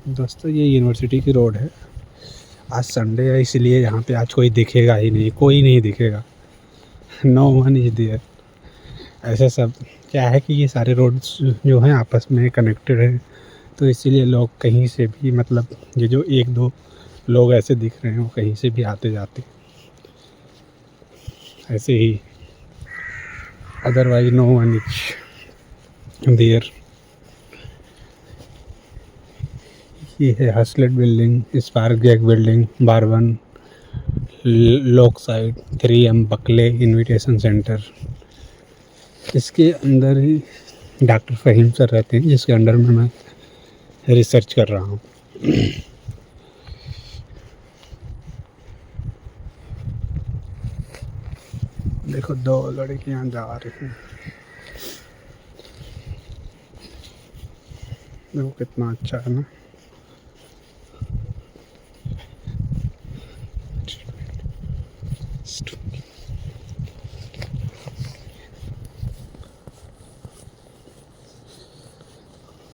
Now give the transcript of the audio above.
दोस्तों ये यूनिवर्सिटी की रोड है। आज संडे है इसलिए यहाँ पे आज कोई दिखेगा ही नहीं, कोई नहीं दिखेगा। No one is there. ऐसे सब क्या है कि ये सारे रोड्स जो हैं आपस में कनेक्टेड हैं, तो इसीलिए लोग कहीं से भी मतलब ये जो एक दो लोग ऐसे दिख रहे हैं वो कहीं से भी आते जाते, ऐसे ही। Otherwise no one is there. ये है Haslett building, Spark Jack building, Barwon lock side, 3M Bulkley invitation centre. इसके अंदर ही डॉक्टर फ़हीम सर रहते हैं, जिसके अंडर में मैं रिसर्च कर रहा हूँ। देखो 2 लड़कियाँ जा रही हैं, देखो कितना अच्छा है ना।